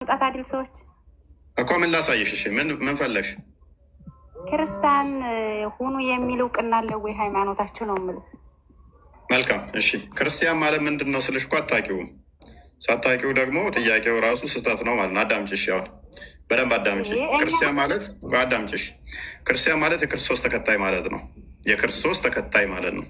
መምጣት አይደል ሰዎች እኮ ምን ላሳይሽ? እሺ ምን ፈለግሽ? ክርስቲያን ሁኑ የሚል እውቅና አለው ወይ? ሃይማኖታችሁ ነው የምልህ። መልካም እሺ፣ ክርስቲያን ማለት ምንድን ነው ስልሽ እኮ አታውቂውም። ሳታውቂው ደግሞ ጥያቄው ራሱ ስህተት ነው ማለት ነው። አዳምጭሽ፣ ያው በደንብ አዳምጭ። ክርስቲያን ማለት አዳምጭሽ፣ ክርስቲያን ማለት የክርስቶስ ተከታይ ማለት ነው። የክርስቶስ ተከታይ ማለት ነው።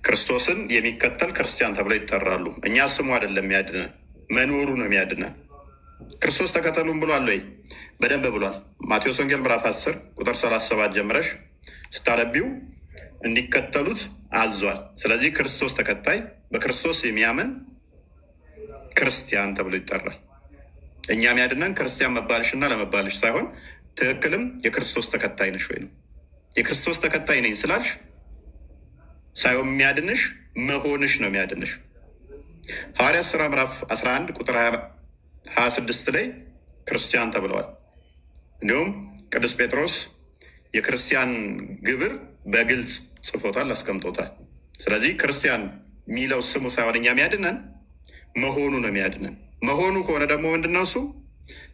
ክርስቶስን የሚከተል ክርስቲያን ተብለው ይጠራሉ። እኛ ስሙ አይደለም የሚያድነን፣ መኖሩ ነው የሚያድነን። ክርስቶስ ተከተሉን ብሏል ወይ? በደንብ ብሏል። ማቴዎስ ወንጌል ምዕራፍ 10 ቁጥር 37 ጀምረሽ ስታነቢው እንዲከተሉት አዟል። ስለዚህ ክርስቶስ ተከታይ፣ በክርስቶስ የሚያምን ክርስቲያን ተብሎ ይጠራል። እኛ የሚያድነን ክርስቲያን መባልሽና ለመባልሽ ሳይሆን ትክክልም የክርስቶስ ተከታይ ነሽ ወይ ነው። የክርስቶስ ተከታይ ነኝ ስላልሽ ሳይሆን የሚያድንሽ መሆንሽ ነው የሚያድንሽ። ሐዋርያት ሥራ ምዕራፍ 11 ቁጥር 26 ላይ ክርስቲያን ተብለዋል። እንዲሁም ቅዱስ ጴጥሮስ የክርስቲያን ግብር በግልጽ ጽፎታል፣ አስቀምጦታል። ስለዚህ ክርስቲያን የሚለው ስሙ ሳይሆን እኛ የሚያድነን መሆኑ ነው የሚያድነን። መሆኑ ከሆነ ደግሞ ምንድነው እሱ?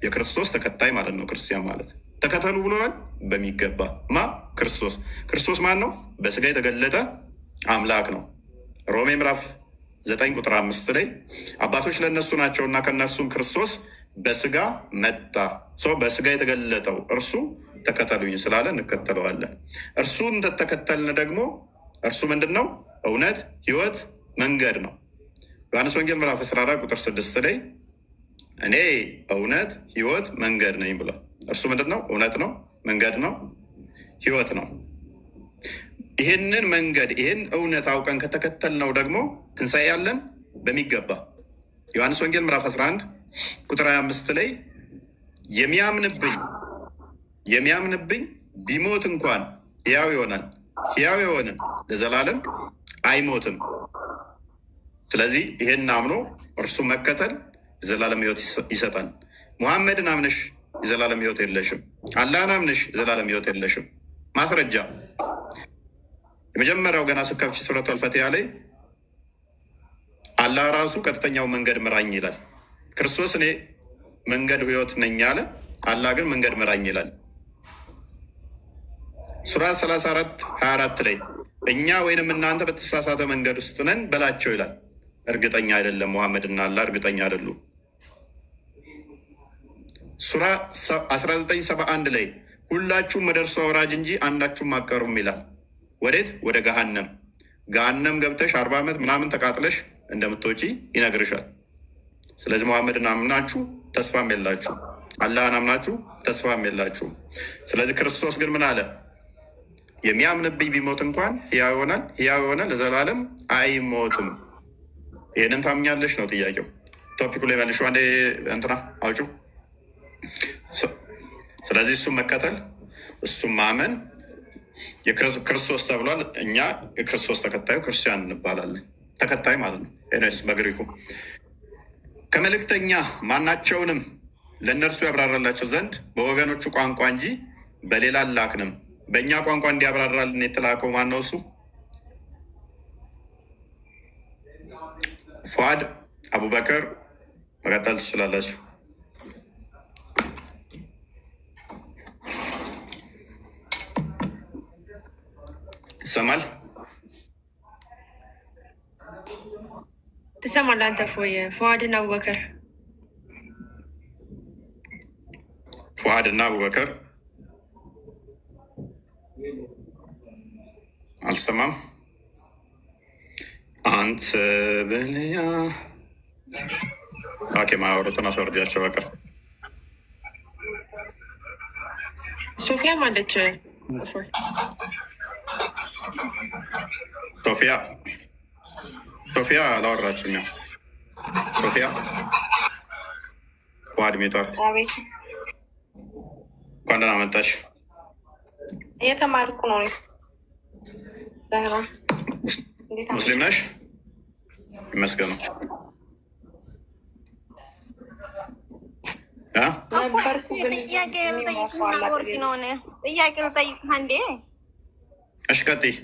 የክርስቶስ ተከታይ ማለት ነው። ክርስቲያን ማለት ተከተሉ ብሎናል በሚገባ ማ ክርስቶስ። ክርስቶስ ማን ነው? በስጋ የተገለጠ አምላክ ነው። ሮሜ ምዕራፍ 9 ቁጥር 5 ላይ አባቶች ለእነሱ ናቸውና ከእነሱም ክርስቶስ በስጋ መጣ። በስጋ የተገለጠው እርሱ ተከተሉኝ ስላለ እንከተለዋለን። እርሱ እንደተከተልን ደግሞ እርሱ ምንድን ነው? እውነት፣ ህይወት፣ መንገድ ነው። ዮሐንስ ወንጌል ምዕራፍ 14 ቁጥር 6 ላይ እኔ እውነት፣ ህይወት፣ መንገድ ነኝ ብሏል። እርሱ ምንድን ነው? እውነት ነው፣ መንገድ ነው፣ ህይወት ነው። ይህንን መንገድ ይህን እውነት አውቀን ከተከተልነው ደግሞ ትንሣኤ ያለን በሚገባ ዮሐንስ ወንጌል ምዕራፍ 11 ቁጥር 25 ላይ የሚያምንብኝ ቢሞት እንኳን ሕያው ይሆናል፣ ሕያው የሆነ ለዘላለም አይሞትም። ስለዚህ ይሄን አምኖ እርሱ መከተል የዘላለም ህይወት ይሰጣል። ሙሐመድን አምነሽ የዘላለም ህይወት የለሽም። አላህን አምነሽ የዘላለም ህይወት የለሽም። ማስረጃ የመጀመሪያው ገና ስከፍች ሱረቱል ፈቲሃ ላይ አላህ ራሱ ቀጥተኛው መንገድ ምራኝ ይላል። ክርስቶስ እኔ መንገድ ህይወት ነኝ አለ። አላህ ግን መንገድ ምራኝ ይላል። ሱራ 34:24 ላይ እኛ ወይንም እናንተ በተሳሳተ መንገድ ውስጥ ነን በላቸው ይላል። እርግጠኛ አይደለም፣ ሙሐመድና አላህ እርግጠኛ አይደሉም። ሱራ 19:71 ላይ ሁላችሁም ወደ እርሱ አውራጅ እንጂ አንዳችሁም አትቀሩም ይላል። ወዴት? ወደ ገሃነም። ገሃነም ገብተሽ 40 ዓመት ምናምን ተቃጥለሽ እንደምትወጪ ይነግርሻል። ስለዚህ ሙሐመድን አምናችሁ ተስፋም የላችሁ፣ አላህን አምናችሁ ተስፋም የላችሁ። ስለዚህ ክርስቶስ ግን ምን አለ? የሚያምንብኝ ቢሞት እንኳን ሕያው ይሆናል፣ ሕያው የሆነ ለዘላለም አይሞትም። ይህንን ታምኛለሽ ነው ጥያቄው። ቶፒኩ ላይ መልሹ። አንዴ እንትና አውጩ። ስለዚህ እሱም መከተል እሱም ማመን የክርስቶስ ተብሏል። እኛ የክርስቶስ ተከታዩ ክርስቲያን እንባላለን። ተከታይ ማለት ነው። ኤኖስ በግሪኩ ከመልእክተኛ ማናቸውንም ለእነርሱ ያብራራላቸው ዘንድ በወገኖቹ ቋንቋ እንጂ በሌላ አላክንም። በእኛ ቋንቋ እንዲያብራራልን የተላከው ማን ነው? እሱ ፉአድ አቡበከር። መቀጠል ትችላላችሁ። ይሰማል? ትሰማለህ አንተ? ፉአድና አቡበከር ፉአድና አቡበከር አልሰማም። አንተ በልያ ማወሩትን አስወርጃቸው በቀር ሶፊያም አለች። ሶፊያ አላወራችም። ያው ሶፊያ ፉአድ ሜቷል። እንኳን ደህና መጣሽ። እየተማርኩ ነው። ሙስሊም ነሽ? ይመስገኑ። ጥያቄ ልጠይቅና ወርቅ ነው። ጥያቄ ልጠይቅ አንዴ። እሺ ቀጥይ።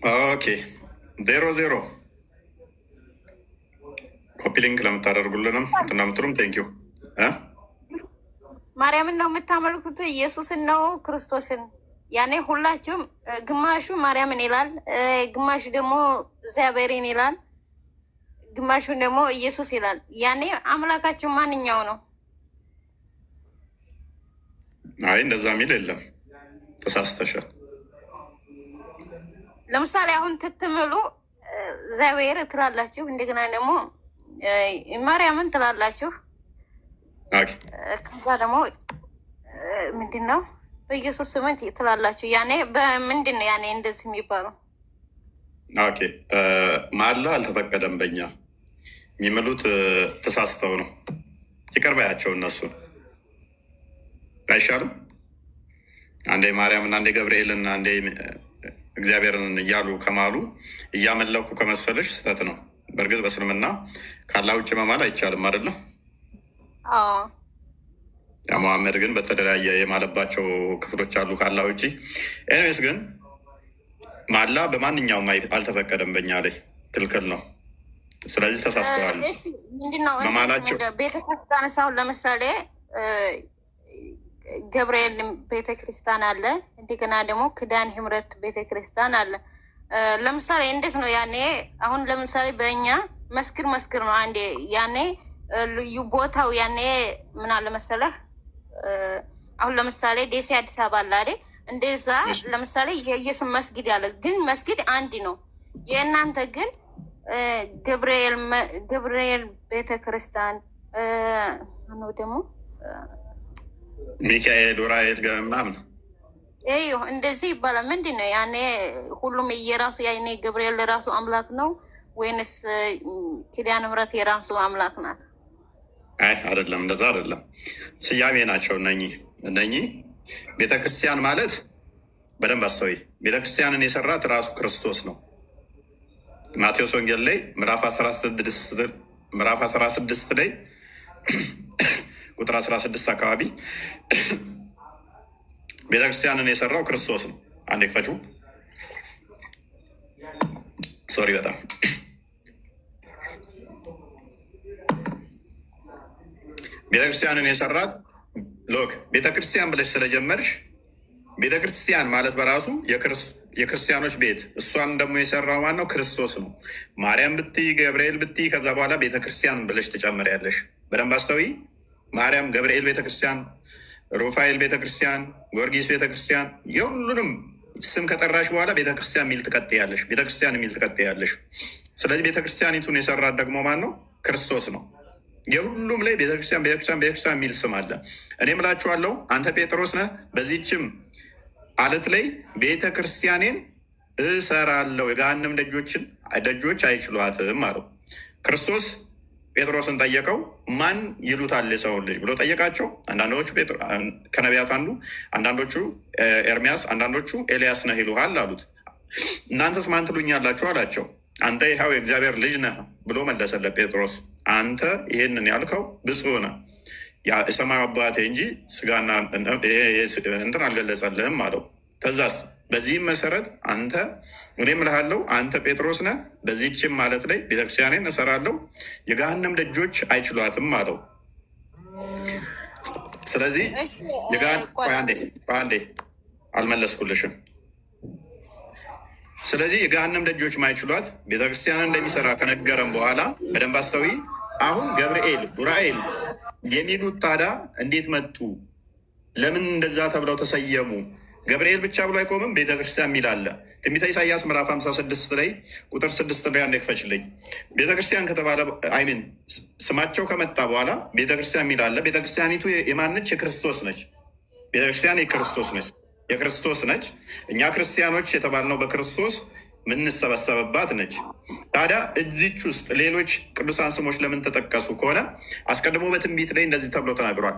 ኦኬ 0-0 ኮፒ ሊንክ ለምታደርጉልንም ትናምትሩም ቴንኪዩ። ማርያምን ነው የምታመልኩት? ኢየሱስን ነው ክርስቶስን? ያኔ ሁላችሁም ግማሹ ማርያምን ይላል፣ ግማሹ ደግሞ እግዚአብሔርን ይላል፣ ግማሹን ደግሞ ኢየሱስ ይላል። ያኔ አምላካችሁ ማንኛው ነው? አይ እንደዛ የሚል የለም፣ ተሳስተሻል። ለምሳሌ አሁን ትትምሉ እግዚአብሔር ትላላችሁ፣ እንደገና ደግሞ ማርያምን ትላላችሁ። ከዛ ደግሞ ምንድን ነው በኢየሱስ ስምንት ትላላችሁ። ያኔ በምንድን ነው ያኔ እንደዚህ የሚባለው? ኦኬ ማላ አልተፈቀደም። በእኛ የሚምሉት ተሳስተው ነው። ይቅር በያቸው እነሱን አይሻልም? አንዴ ማርያምና አንዴ ገብርኤልን አንዴ እግዚአብሔርን እያሉ ከማሉ እያመለኩ ከመሰለሽ ስህተት ነው። በእርግጥ በእስልምና ካላ ውጭ መማል አይቻልም አይደለም? ያ መሐመድ ግን በተለያየ የማለባቸው ክፍሎች አሉ ካላ ውጭ። ኤኒዌይስ ግን ማላ በማንኛውም አልተፈቀደም፣ በእኛ ላይ ክልክል ነው። ስለዚህ ተሳስተዋል። ምንድነው ቤተክርስቲያን ሳሁን ለምሳሌ ገብርኤል ቤተክርስቲያን አለ፣ እንደገና ደግሞ ክዳን ህምረት ቤተክርስቲያን አለ። ለምሳሌ እንዴት ነው ያኔ? አሁን ለምሳሌ በእኛ መስክር ነው አንዴ ያኔ ልዩ ቦታው ያኔ ምን አለ መሰለህ? አሁን ለምሳሌ ደሴ አዲስ አበባ አለ አይደል? እንደዛ ለምሳሌ የኢየሱስ መስጊድ ያለ ግን መስጊድ አንድ ነው። የእናንተ ግን ገብርኤል ቤተክርስቲያን ነው ደግሞ ሚካኤል ኡራኤል ምናምን እንደዚህ ይባላል። ምንድን ነው ያኔ? ሁሉም የራሱ ያኔ ገብርኤል የራሱ አምላክ ነው ወይንስ ኪዳነ ምሕረት የራሱ አምላክ ናት? አይ አይደለም፣ እንደዛ አይደለም። ስያሜ ናቸው እነኚህ። ቤተክርስቲያን ማለት በደንብ አስተውይ፣ ቤተክርስቲያንን የሰራት ራሱ ክርስቶስ ነው። ማቴዎስ ወንጌል ላይ ምዕራፍ 16 ላይ ቁጥር 16 አካባቢ ቤተክርስቲያንን የሰራው ክርስቶስ ነው። አንዴ ክፈቹ። ሶሪ በጣም ቤተክርስቲያንን የሰራት ሎክ ቤተክርስቲያን ብለሽ ስለጀመርሽ ቤተክርስቲያን ማለት በራሱ የክርስቲያኖች ቤት፣ እሷን ደግሞ የሰራው ማነው? ክርስቶስ ነው። ማርያም ብትይ ገብርኤል ብትይ ከዛ በኋላ ቤተክርስቲያን ብለሽ ትጨምሪያለሽ። በደንብ አስተውይ። ማርያም፣ ገብርኤል ቤተክርስቲያን፣ ሩፋኤል ቤተክርስቲያን፣ ጊዮርጊስ ቤተክርስቲያን፣ የሁሉንም ስም ከጠራሽ በኋላ ቤተክርስቲያን የሚል ትቀጥያለሽ፣ ቤተክርስቲያን የሚል ትቀጥያለሽ። ስለዚህ ቤተክርስቲያኒቱን የሰራት ደግሞ ማን ነው? ክርስቶስ ነው። የሁሉም ላይ ቤተክርስቲያን የሚል ስም አለ። እኔ ምላችኋለሁ፣ አንተ ጴጥሮስ ነህ፣ በዚህችም አለት ላይ ቤተክርስቲያኔን እሰራለሁ፣ የገሃነም ደጆች አይችሏትም አለው። ክርስቶስ ጴጥሮስን ጠየቀው፣ ማን ይሉታል የሰውን ልጅ ብሎ ጠየቃቸው። አንዳንዶቹ ከነቢያት አንዱ፣ አንዳንዶቹ ኤርሚያስ፣ አንዳንዶቹ ኤልያስ ነህ ይሉሃል አሉት። እናንተስ ማን ትሉኛላችሁ አላቸው። አንተ ይኸው የእግዚአብሔር ልጅ ነህ ብሎ መለሰለት ጴጥሮስ። አንተ ይህንን ያልከው ብፁዕ ነህ፣ የሰማዩ አባቴ እንጂ ስጋና እንትን አልገለጸልህም አለው። ከዛስ በዚህም መሰረት እኔም እልሃለሁ አንተ ጴጥሮስ ነህ፣ በዚህችም ማለት ላይ ቤተክርስቲያኔን እሰራለሁ፣ የገሃነም ደጆች አይችሏትም አለው። ስለዚህ አንዴ አልመለስኩልሽም። ስለዚህ የገሃነም ደጆች ማይችሏት ቤተክርስቲያንን እንደሚሰራ ከነገረም በኋላ በደንብ አስተውይ። አሁን ገብርኤል ኡራኤል የሚሉት ታዲያ እንዴት መጡ? ለምን እንደዛ ተብለው ተሰየሙ? ገብርኤል ብቻ ብሎ አይቆምም። ቤተክርስቲያን የሚል አለ። ትንቢተ ኢሳያስ ምዕራፍ 56 ላይ ቁጥር 6 ላይ አንዴ ክፈችልኝ። ቤተክርስቲያን ከተባለ አይሚን ስማቸው ከመጣ በኋላ ቤተክርስቲያን የሚል አለ። ቤተክርስቲያኒቱ የማነች? የክርስቶስ ነች። ቤተክርስቲያን የክርስቶስ ነች። እኛ ክርስቲያኖች የተባልነው በክርስቶስ ምንሰበሰብባት ነች። ታዲያ እዚች ውስጥ ሌሎች ቅዱሳን ስሞች ለምን ተጠቀሱ ከሆነ አስቀድሞ በትንቢት ላይ እንደዚህ ተብሎ ተናግሯል።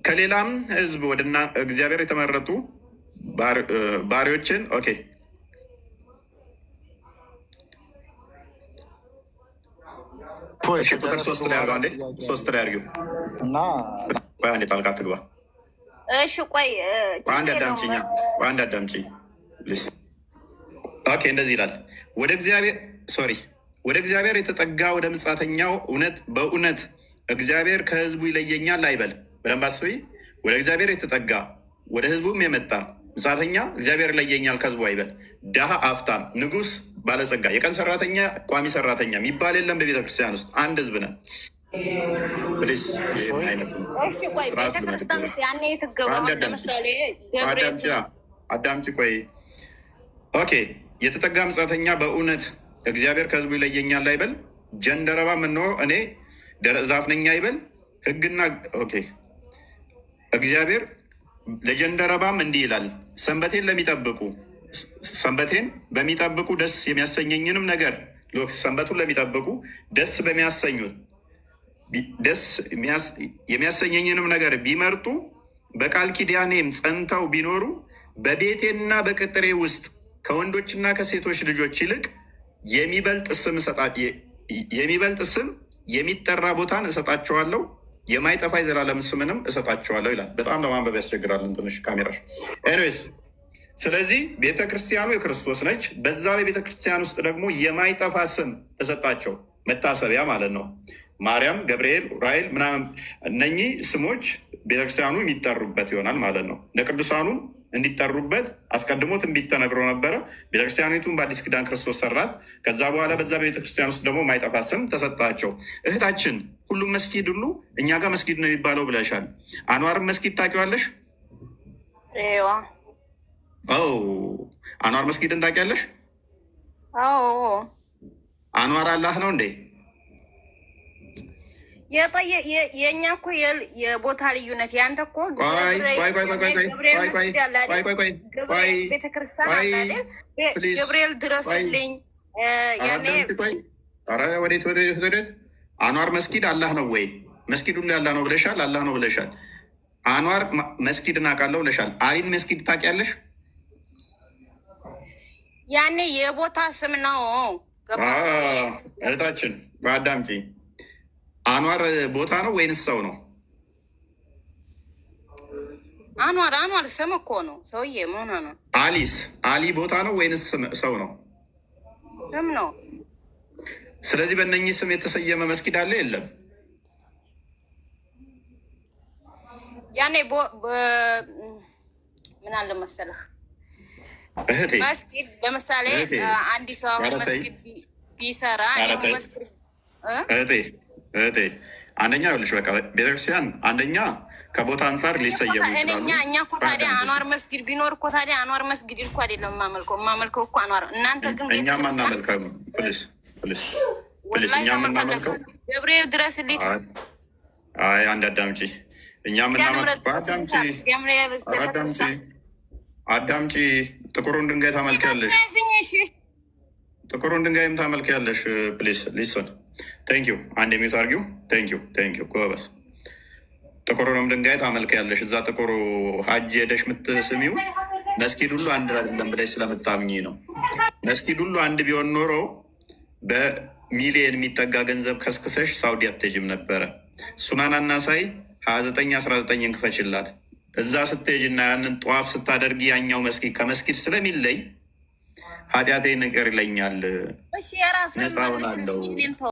ከሌላም ሕዝብ ወደና እግዚአብሔር የተመረጡ ባሪዎችን ቁጥር 3 ላይ ያለው አንዴ 3 ላይ አድርጊው እና አንዴ ጣልቃ ትግባ። እሺ ቆይ አንድ አዳምጪኝ ኦኬ እንደዚህ ይላል። ወደ እግዚአብሔር የተጠጋ ወደ ምጻተኛው በእውነት እግዚአብሔር ከህዝቡ ይለየኛል አይበል። በደንብ አስቢ። ወደ እግዚአብሔር የተጠጋ ወደ ህዝቡም የመጣ ምጻተኛ እግዚአብሔር ይለየኛል ከህዝቡ አይበል። ድሃ፣ አፍታም፣ ንጉስ፣ ባለጸጋ፣ የቀን ሰራተኛ፣ ቋሚ ሰራተኛ የሚባል የለም። በቤተክርስቲያን ውስጥ አንድ ህዝብ ነን። አዳምጪ ቆይ። ኦኬ የተጠጋ ምጻተኛ በእውነት እግዚአብሔር ከህዝቡ ይለየኛል አይበል። ጀንደረባ ምነው እኔ ዛፍ ነኝ አይበል። ህግና ኦኬ እግዚአብሔር ለጀንደረባም እንዲህ ይላል፣ ሰንበቴን በሚጠብቁ ደስ የሚያሰኘኝንም ነገር ሰንበቱን ለሚጠብቁ ደስ የሚያሰኘኝንም ነገር ቢመርጡ በቃል ኪዳኔም ጸንተው ቢኖሩ በቤቴና በቅጥሬ ውስጥ ከወንዶችና ከሴቶች ልጆች ይልቅ የሚበልጥ ስም የሚጠራ ቦታን እሰጣቸዋለሁ፣ የማይጠፋ የዘላለም ስምንም እሰጣቸዋለሁ ይላል። በጣም ለማንበብ ያስቸግራልን ትንሽ ካሜራሽ። ኤኒዌይስ ስለዚህ ቤተክርስቲያኑ የክርስቶስ ነች። በዛ በቤተክርስቲያን ውስጥ ደግሞ የማይጠፋ ስም ተሰጣቸው፣ መታሰቢያ ማለት ነው። ማርያም፣ ገብርኤል፣ ራኤል ምናምን እነኚህ ስሞች ቤተክርስቲያኑ የሚጠሩበት ይሆናል ማለት ነው። ለቅዱሳኑ እንዲጠሩበት አስቀድሞ ትንቢት ተነግሮ ነበረ። ቤተክርስቲያኒቱን በአዲስ ኪዳን ክርስቶስ ሰራት። ከዛ በኋላ በዛ በቤተክርስቲያን ውስጥ ደግሞ ማይጠፋ ስም ተሰጣቸው። እህታችን ሁሉም መስጊድ ሁሉ እኛ ጋር መስጊድ ነው የሚባለው ብለሻል። አንዋርን መስጊድ ታውቂዋለሽ? አንዋር መስጊድን ታውቂያለሽ? አንዋር አላህ ነው እንዴ? የእኛ እኮ የቦታ ልዩነት ያንተ እኮ ቤተክርስቲያን አለ አይደል? ገብርኤል ድረስልኝ። ወዴት አንዋር መስጊድ አላህ ነው ወይ? መስጊድ ሁሉ ያላህ ነው ብለሻል። አላህ ነው ብለሻል። አንዋር መስጊድን አውቃለሁ ብለሻል። አሊን መስጊድ ታውቂያለሽ? ያኔ የቦታ ስም ነው። እህታችን በአዳምጪ አንዋር ቦታ ነው ወይንስ ሰው ነው? አንዋር ስም እኮ ነው። ሰውዬ መሆኗ ነው። አሊ ቦታ ነው ወይንስ ሰው ነው? ስም ነው። ስለዚህ በእነኚህ ስም የተሰየመ መስጊድ አለ የለም? ያኔ ምን አለ መሰለህ እህቴ፣ መስጊድ ለምሳሌ አንድ ሰው አሁን መስጊድ ቢሰራ እህቴ አንደኛ ይኸውልሽ፣ በቃ ቤተክርስቲያን አንደኛ ከቦታ አንጻር ሊሰየሙ ይችላሉ። እኛ እኮ ታዲያ አንዋር መስጊድ ቢኖር እኮ ታዲያ አንዋር መስጊድ እኮ አይደለም የማመልከው እኮ አንዋር። እናንተ ግን እኛም አናመልከው። ፕሊስ እኛ የምናመልከው ገብርኤል ድረስልኝ። አይ አንድ አዳምጪ። እኛ የምናመልከው አዳምጪ። ጥቁሩን ድንጋይ ታመልኪያለሽ። ጥቁሩን ድንጋይም ታመልኪያለሽ። ፕሊስ ሊስን ቴንኪዩ። አንድ የሚዩት አርጊው። ቴንኪዩ ጎበስ። ጥቁሩንም ድንጋይ ታመልኪያለሽ። እዛ ጥቁሩ ሀጅ ሄደሽ የምትስሚው መስጊድ ሁሉ አንድ አይደለም ብለሽ ስለምታምኚ ነው። መስጊድ ሁሉ አንድ ቢሆን ኖሮ በሚሊየን የሚጠጋ ገንዘብ ከስክሰሽ ሳውዲ አትሄጂም ነበረ። ሱናናና ሳይ 29-19 እንክፈችላት። እዛ ስትሄጂና ያንን ጠዋፍ ስታደርጊ ያኛው መስጊድ ከመስጊድ ስለሚለይ ኃጢአቴ ንገር ይለኛል፣ ነፃ ሆናለሁ።